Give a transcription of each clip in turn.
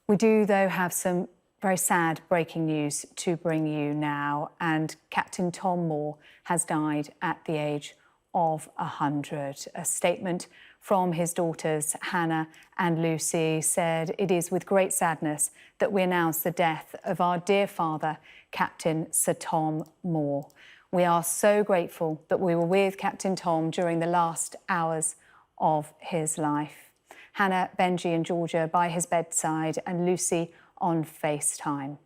We do, though, have some very sad breaking news to bring you now, and Captain Tom Moore has died at the age of 100. A statement from his daughters, Hannah and Lucy, said, "It is with great sadness that we announce the death of our dear father, Captain Sir Tom Moore. We are so grateful that we were with Captain Tom during the last hours of his life." Hannah, Benji and Georgia by his bedside, and Lucy on FaceTime.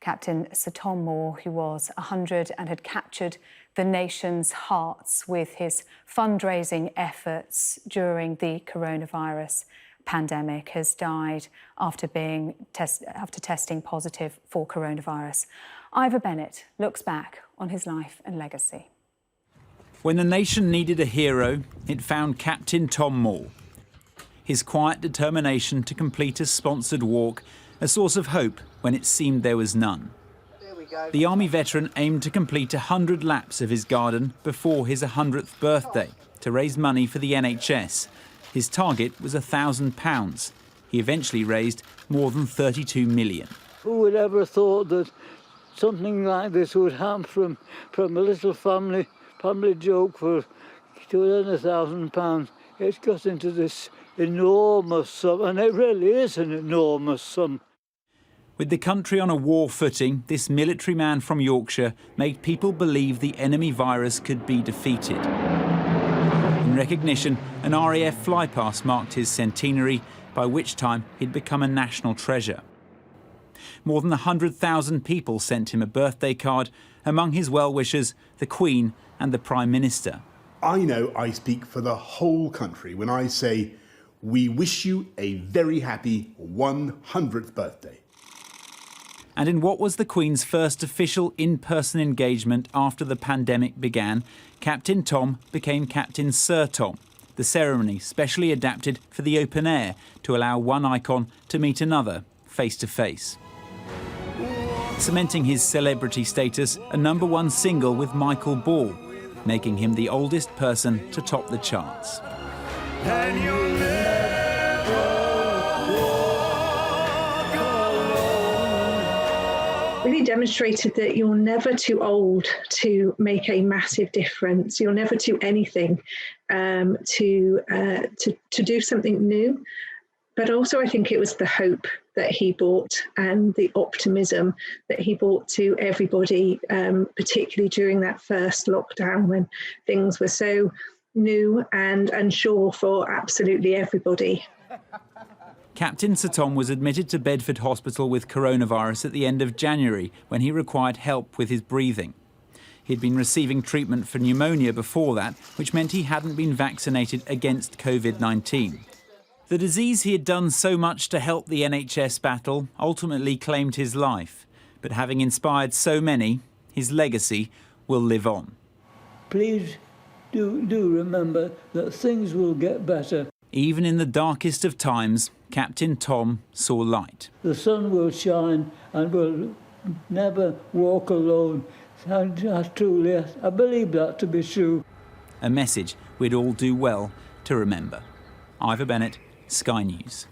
Captain Sir Tom Moore, who was 100 and had captured the nation's hearts with his fundraising efforts during the coronavirus pandemic, has died after testing positive for coronavirus. Ivor Bennett looks back on his life and legacy. When the nation needed a hero, it found Captain Tom Moore. His quiet determination to complete a sponsored walk, a source of hope when it seemed there was none. The Army veteran aimed to complete 100 laps of his garden before his 100th birthday to raise money for the NHS. His target was £1,000. He eventually raised more than 32 million. Who would ever have thought that something like this would happen from a little family joke for £200,000? It's got into this enormous sum, and it really is an enormous sum. With the country on a war footing, this military man from Yorkshire made people believe the enemy virus could be defeated. In recognition, an RAF flypast marked his centenary, by which time he'd become a national treasure. More than 100,000 people sent him a birthday card, among his well-wishers, the Queen and the Prime Minister. I know I speak for the whole country when I say we wish you a very happy 100th birthday. And in what was the Queen's first official in-person engagement after the pandemic began, Captain Tom became Captain Sir Tom, the ceremony specially adapted for the open air to allow one icon to meet another face to face. Cementing his celebrity status, a #1 single with Michael Ball, making him the oldest person to top the charts. Really demonstrated that you're never too old to make a massive difference. You're never too anything to do something new. But also I think it was the hope that he brought and the optimism that he brought to everybody, particularly during that first lockdown when things were so new and unsure for absolutely everybody. Captain Sir Tom was admitted to Bedford Hospital with coronavirus at the end of January when he required help with his breathing. He'd been receiving treatment for pneumonia before that, which meant he hadn't been vaccinated against COVID-19. The disease he had done so much to help the NHS battle ultimately claimed his life. But having inspired so many, his legacy will live on. Please do remember that things will get better. Even in the darkest of times, Captain Tom saw light. The sun will shine and we'll never walk alone. And truly, I believe that to be true. A message we'd all do well to remember. Ivor Bennett, Sky News.